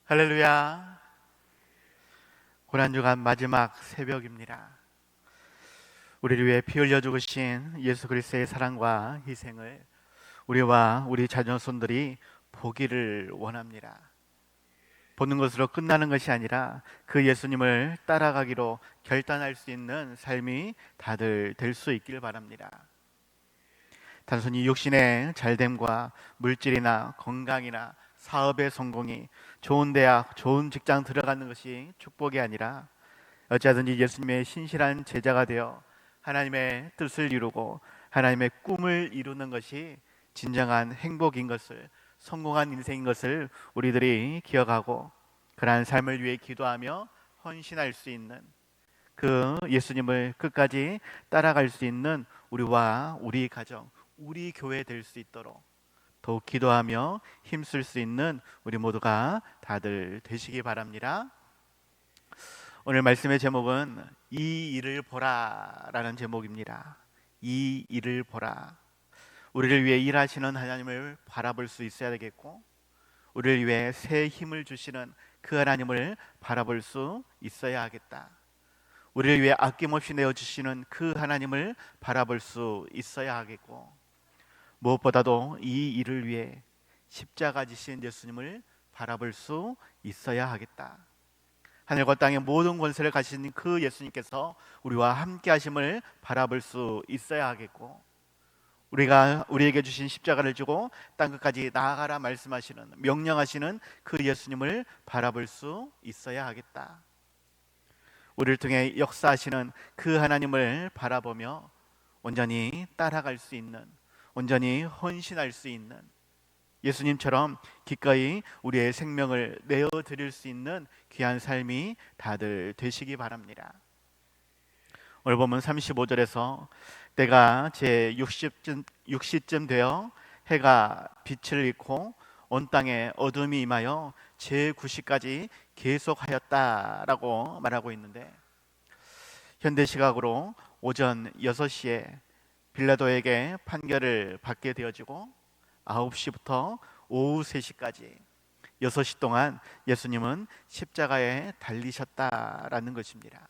할렐루야. 고난주간 마지막 새벽입니다. 우리를 위해 피 흘려 죽으신 예수 그리스도의 사랑과 희생을 우리와 우리 자녀손들이 보기를 원합니다. 보는 것으로 끝나는 것이 아니라 그 예수님을 따라가기로 결단할 수 있는 삶이 다들 될 수 있길 바랍니다. 단순히 육신의 잘됨과 물질이나 건강이나 사업의 성공이, 좋은 대학, 좋은 직장 들어가는 것이 축복이 아니라 어찌하든지 예수님의 신실한 제자가 되어 하나님의 뜻을 이루고 하나님의 꿈을 이루는 것이 진정한 행복인 것을, 성공한 인생인 것을 우리들이 기억하고 그러한 삶을 위해 기도하며 헌신할 수 있는, 그 예수님을 끝까지 따라갈 수 있는 우리와 우리 가정, 우리 교회 될 수 있도록 더욱 기도하며 힘쓸 수 있는 우리 모두가 다들 되시기 바랍니다. 오늘 말씀의 제목은 이 일을 보라 라는 제목입니다. 이 일을 보라. 우리를 위해 일하시는 하나님을 바라볼 수 있어야 되겠고, 우리를 위해 새 힘을 주시는 그 하나님을 바라볼 수 있어야 하겠다. 우리를 위해 아낌없이 내어주시는 그 하나님을 바라볼 수 있어야 하겠고, 무엇보다도 이 일을 위해 십자가 지신 예수님을 바라볼 수 있어야 하겠다. 하늘과 땅의 모든 권세를 가진 그 예수님께서 우리와 함께 하심을 바라볼 수 있어야 하겠고, 우리에게 주신 십자가를 지고 땅끝까지 나아가라 말씀하시는, 명령하시는 그 예수님을 바라볼 수 있어야 하겠다. 우리를 통해 역사하시는 그 하나님을 바라보며 온전히 따라갈 수 있는, 온전히 헌신할 수 있는, 예수님처럼 기꺼이 우리의 생명을 내어드릴 수 있는 귀한 삶이 다들 되시기 바랍니다. 오늘 보면 35절에서 때가 제 6시쯤 되어 해가 빛을 잃고 온 땅에 어둠이 임하여 제 9시까지 계속하였다라고 말하고 있는데, 현대 시각으로 오전 6시에 빌라도에게 판결을 받게 되어지고 9시부터 오후 3시까지 6시 동안 예수님은 십자가에 달리셨다라는 것입니다.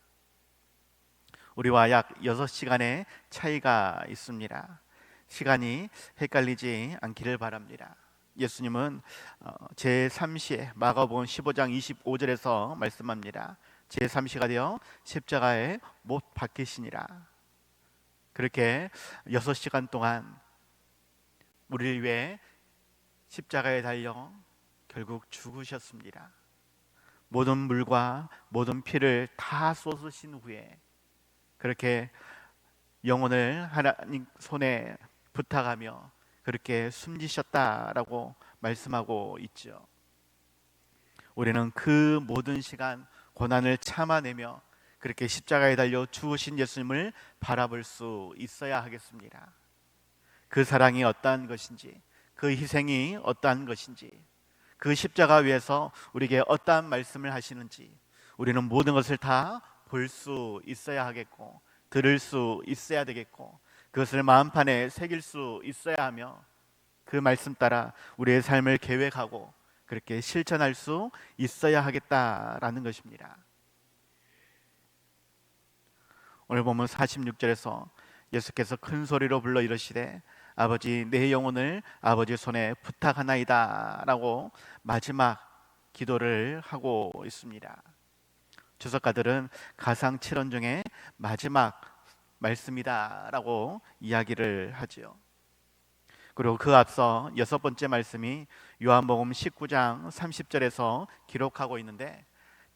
우리와 약 6시간의 차이가 있습니다. 시간이 헷갈리지 않기를 바랍니다. 예수님은 제3시에 마가복음 15장 25절에서 말씀합니다. 제3시가 되어 십자가에 못 박히시니라. 그렇게 6시간 동안 우리를 위해 십자가에 달려 결국 죽으셨습니다. 모든 물과 모든 피를 다 쏟으신 후에 그렇게 영혼을 하나님 손에 부탁하며 그렇게 숨지셨다라고 말씀하고 있죠. 우리는 그 모든 시간 고난을 참아내며 그렇게 십자가에 달려 죽으신 예수님을 바라볼 수 있어야 하겠습니다. 그 사랑이 어떠한 것인지, 그 희생이 어떠한 것인지, 그 십자가 위에서 우리에게 어떠한 말씀을 하시는지 우리는 모든 것을 다 볼 수 있어야 하겠고, 들을 수 있어야 되겠고, 그것을 마음판에 새길 수 있어야 하며 그 말씀 따라 우리의 삶을 계획하고 그렇게 실천할 수 있어야 하겠다라는 것입니다. 오늘 보면 46절에서 예수께서 큰 소리로 불러 이르시되 아버지, 내 영혼을 아버지 손에 부탁하나이다 라고 마지막 기도를 하고 있습니다. 주석가들은 가상 7원 중에 마지막 말씀이다 라고 이야기를 하지요. 그리고 그 앞서 6번째 말씀이 요한복음 19장 30절에서 기록하고 있는데,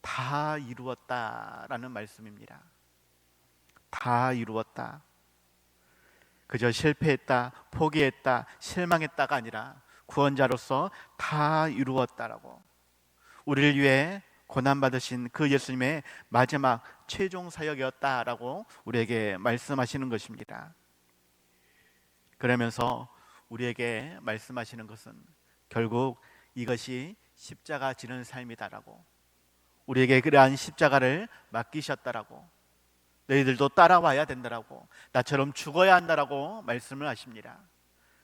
다 이루었다라는 말씀입니다. 다 이루었다. 그저 실패했다, 포기했다, 실망했다가 아니라 구원자로서 다 이루었다라고, 우리를 위해 고난받으신 그 예수님의 마지막 최종 사역이었다라고 우리에게 말씀하시는 것입니다. 그러면서 우리에게 말씀하시는 것은 결국 이것이 십자가 지는 삶이다라고, 우리에게 그러한 십자가를 맡기셨다라고, 너희들도 따라와야 된다라고, 나처럼 죽어야 한다라고 말씀을 하십니다.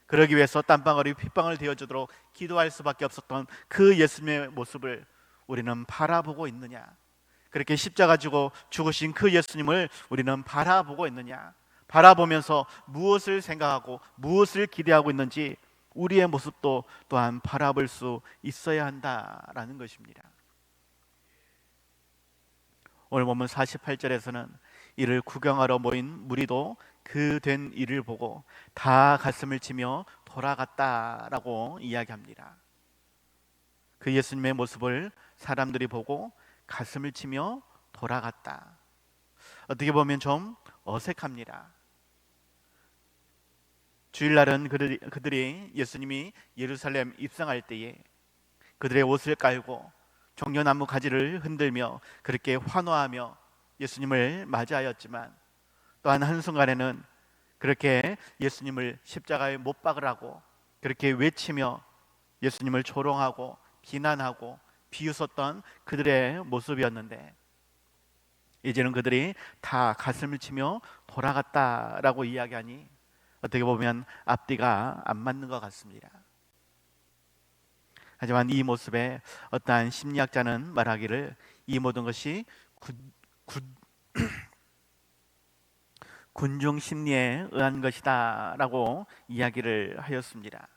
그러기 위해서 땀방울이 핏방울 되어주도록 기도할 수밖에 없었던 그 예수님의 모습을 우리는 바라보고 있느냐? 그렇게 십자가 지고 죽으신 그 예수님을 우리는 바라보고 있느냐? 바라보면서 무엇을 생각하고 무엇을 기대하고 있는지 우리의 모습도 또한 바라볼 수 있어야 한다라는 것입니다. 오늘 보면 48절에서는 이를 구경하러 모인 무리도 그 된 일을 보고 다 가슴을 치며 돌아갔다라고 이야기합니다. 그 예수님의 모습을 사람들이 보고 가슴을 치며 돌아갔다. 어떻게 보면 좀 어색합니다. 주일날은 그들이 예수님이 예루살렘 입성할 때에 그들의 옷을 깔고 종려나무 가지를 흔들며 그렇게 환호하며 예수님을 맞이하였지만, 또한 한순간에는 그렇게 예수님을 십자가에 못 박으라고 그렇게 외치며 예수님을 조롱하고 비난하고 비웃었던 그들의 모습이었는데, 이제는 그들이 다 가슴을 치며 돌아갔다라고 이야기하니 어떻게 보면 앞뒤가 안 맞는 것 같습니다. 하지만 이 모습에 어떠한 심리학자는 말하기를 이 모든 것이 군중 심리에 의한 것이다 라고 이야기를 하였습니다.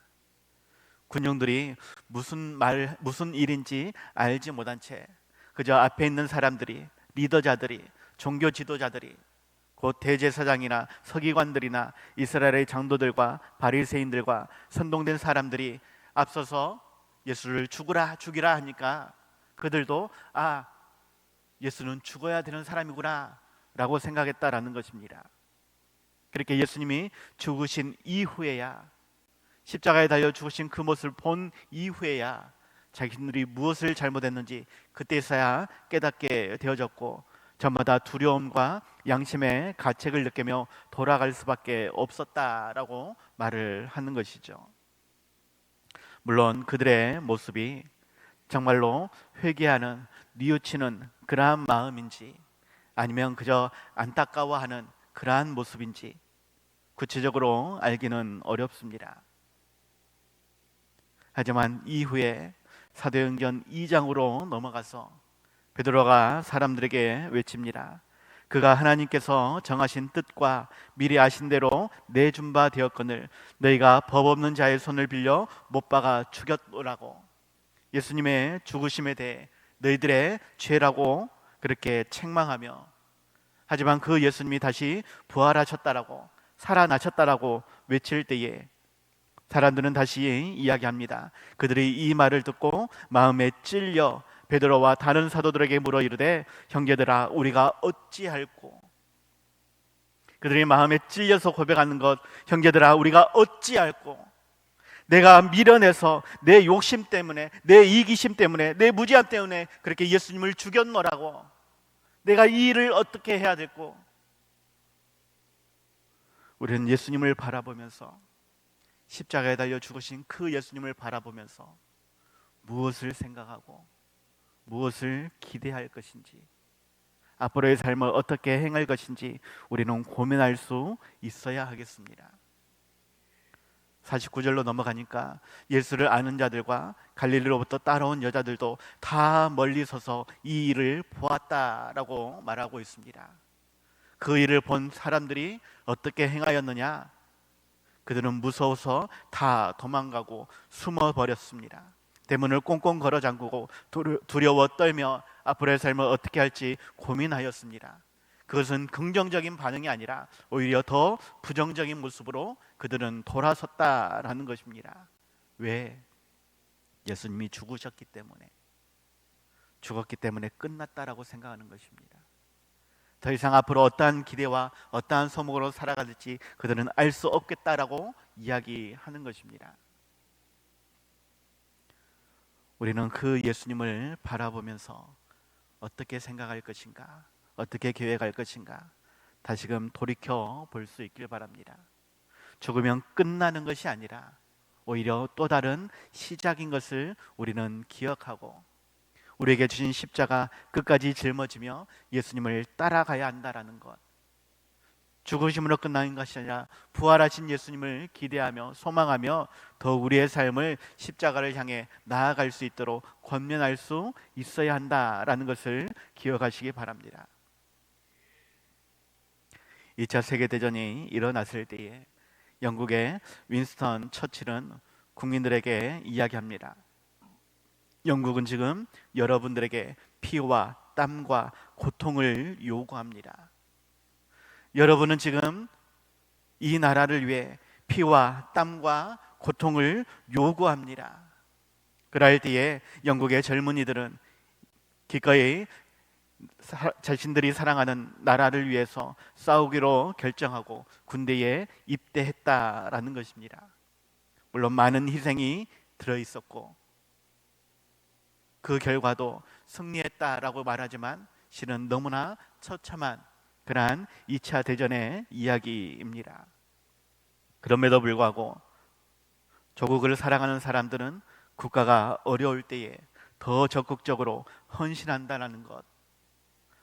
군중들이 무슨 일인지 알지 못한 채 그저 앞에 있는 사람들이, 리더자들이, 종교 지도자들이, 곧 대제사장이나 서기관들이나 이스라엘의 장도들과 바리새인들과 선동된 사람들이 앞서서 예수를 죽이라 하니까 그들도 예수는 죽어야 되는 사람이구나 라고 생각했다라는 것입니다. 그렇게 예수님이 죽으신 이후에야, 십자가에 달려 죽으신 그 모습을 본 이후에야 자기들이 무엇을 잘못했는지 그때서야 깨닫게 되어졌고, 저마다 두려움과 양심의 가책을 느끼며 돌아갈 수밖에 없었다라고 말을 하는 것이죠. 물론 그들의 모습이 정말로 회개하는, 뉘우치는 그러한 마음인지 아니면 그저 안타까워하는 그러한 모습인지 구체적으로 알기는 어렵습니다. 하지만 이후에 사도행전 2장으로 넘어가서 베드로가 사람들에게 외칩니다. 그가 하나님께서 정하신 뜻과 미리 아신 대로 내준 바 되었거늘 너희가 법 없는 자의 손을 빌려 못 박아 죽였노라고. 예수님의 죽으심에 대해 너희들의 죄라고 그렇게 책망하며, 하지만 그 예수님이 다시 부활하셨다라고, 살아나셨다라고 외칠 때에 사람들은 다시 이야기합니다. 그들이 이 말을 듣고 마음에 찔려 베드로와 다른 사도들에게 물어 이르되 형제들아 우리가 어찌할꼬. 그들이 마음에 찔려서 고백하는 것, 형제들아 우리가 어찌할꼬. 내가 밀어내서 내 욕심 때문에, 내 이기심 때문에, 내 무지함 때문에 그렇게 예수님을 죽였노라고. 내가 이 일을 어떻게 해야 될꼬. 우리는 예수님을 바라보면서, 십자가에 달려 죽으신 그 예수님을 바라보면서 무엇을 생각하고 무엇을 기대할 것인지, 앞으로의 삶을 어떻게 행할 것인지 우리는 고민할 수 있어야 하겠습니다. 49절로 넘어가니까 예수를 아는 자들과 갈릴리로부터 따라온 여자들도 다 멀리 서서 이 일을 보았다라고 말하고 있습니다. 그 일을 본 사람들이 어떻게 행하였느냐? 그들은 무서워서 다 도망가고 숨어버렸습니다. 대문을 꽁꽁 걸어 잠그고 두려워 떨며 앞으로의 삶을 어떻게 할지 고민하였습니다. 그것은 긍정적인 반응이 아니라 오히려 더 부정적인 모습으로 그들은 돌아섰다라는 것입니다. 왜? 예수님이 죽으셨기 때문에, 죽었기 때문에 끝났다라고 생각하는 것입니다. 더 이상 앞으로 어떠한 기대와 어떠한 소목으로 살아갈지 그들은 알 수 없겠다라고 이야기하는 것입니다. 우리는 그 예수님을 바라보면서 어떻게 생각할 것인가, 어떻게 계획할 것인가 다시금 돌이켜 볼 수 있길 바랍니다. 죽으면 끝나는 것이 아니라 오히려 또 다른 시작인 것을 우리는 기억하고, 우리에게 주신 십자가 끝까지 짊어지며 예수님을 따라가야 한다라는 것, 죽으심으로 끝나는 것이 아니라 부활하신 예수님을 기대하며 소망하며 더 우리의 삶을 십자가를 향해 나아갈 수 있도록 권면할 수 있어야 한다라는 것을 기억하시기 바랍니다. 2차 세계대전이 일어났을 때에 영국의 윈스턴 처칠은 국민들에게 이야기합니다. 영국은 지금 여러분들에게 피와 땀과 고통을 요구합니다. 여러분은 지금 이 나라를 위해 피와 땀과 고통을 요구합니다. 그럴 때에 영국의 젊은이들은 기꺼이 자신들이 사랑하는 나라를 위해서 싸우기로 결정하고 군대에 입대했다라는 것입니다. 물론 많은 희생이 들어있었고 그 결과도 승리했다라고 말하지만 실은 너무나 처참한 그러한 2차 대전의 이야기입니다. 그럼에도 불구하고 조국을 사랑하는 사람들은 국가가 어려울 때에 더 적극적으로 헌신한다는 것,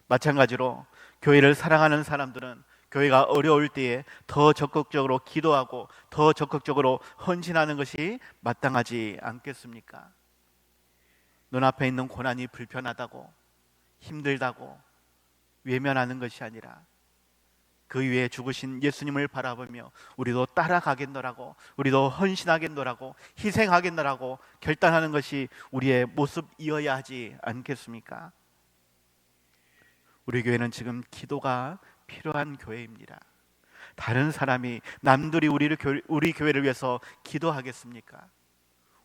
마찬가지로 교회를 사랑하는 사람들은 교회가 어려울 때에 더 적극적으로 기도하고 더 적극적으로 헌신하는 것이 마땅하지 않겠습니까? 눈앞에 있는 고난이 불편하다고 힘들다고 외면하는 것이 아니라 그 위에 죽으신 예수님을 바라보며 우리도 따라가겠노라고, 우리도 헌신하겠노라고, 희생하겠노라고 결단하는 것이 우리의 모습이어야 하지 않겠습니까? 우리 교회는 지금 기도가 필요한 교회입니다. 다른 사람이, 남들이 우리 교회를 위해서 기도하겠습니까?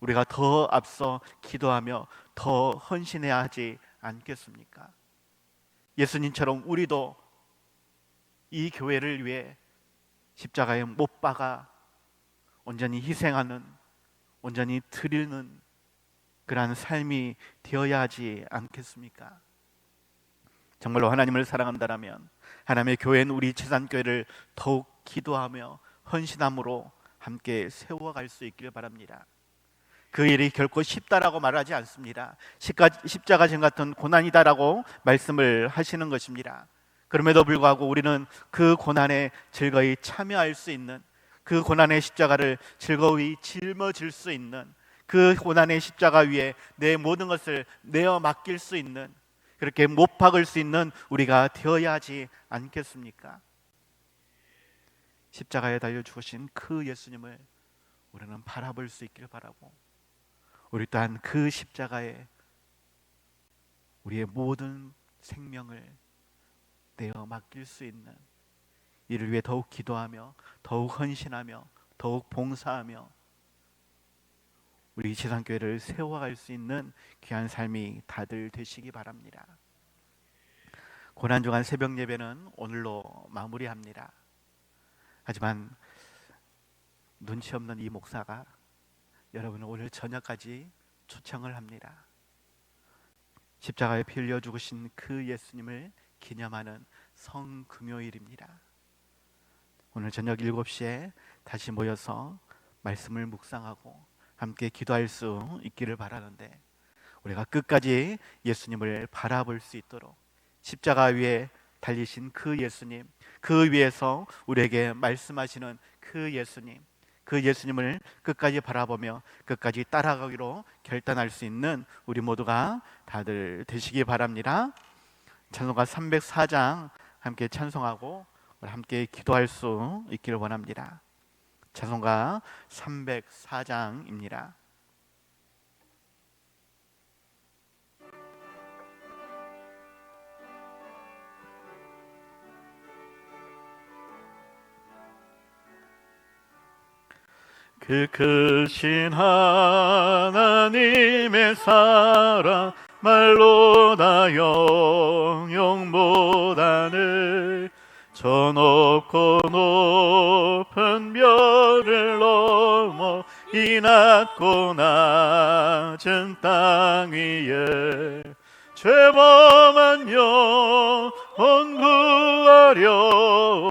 우리가 더 앞서 기도하며 더 헌신해야 하지 않겠습니까? 예수님처럼 우리도 이 교회를 위해 십자가에 못 박아 온전히 희생하는, 온전히 드리는 그러한 삶이 되어야 하지 않겠습니까? 정말로 하나님을 사랑한다라면 하나님의 교회는 우리 지산교회를 더욱 기도하며 헌신함으로 함께 세워갈 수 있기를 바랍니다. 그 일이 결코 쉽다라고 말하지 않습니다. 십자가 진 같은 고난이다라고 말씀을 하시는 것입니다. 그럼에도 불구하고 우리는 그 고난에 즐거이 참여할 수 있는, 그 고난의 십자가를 즐거이 짊어질 수 있는, 그 고난의 십자가 위에 내 모든 것을 내어 맡길 수 있는, 그렇게 못 박을 수 있는 우리가 되어야 하지 않겠습니까? 십자가에 달려 죽으신 그 예수님을 우리는 바라볼 수 있길 바라고, 우리 또한 그 십자가에 우리의 모든 생명을 내어 맡길 수 있는, 이를 위해 더욱 기도하며 더욱 헌신하며 더욱 봉사하며 우리 지상교회를 세워갈 수 있는 귀한 삶이 다들 되시기 바랍니다. 고난주간 새벽 예배는 오늘로 마무리합니다. 하지만 눈치 없는 이 목사가 여러분을 오늘 저녁까지 초청을 합니다. 십자가에 피 흘려 죽으신 그 예수님을 기념하는 성금요일입니다. 오늘 저녁 7시에 다시 모여서 말씀을 묵상하고 함께 기도할 수 있기를 바라는데, 우리가 끝까지 예수님을 바라볼 수 있도록 십자가 위에 달리신 그 예수님, 그 위에서 우리에게 말씀하시는 그 예수님, 그 예수님을 끝까지 바라보며 끝까지 따라가기로 결단할 수 있는 우리 모두가 다들 되시기 바랍니다. 찬송가 304장 함께 찬송하고 함께 기도할 수 있기를 원합니다. 찬송가 304장입니다. 그 크신 하나님의 사랑 말로 다 영영 못하는, 저 높고 높은 별을 넘어 이 낮고 낮은 땅 위에 죄범한 영혼 구하려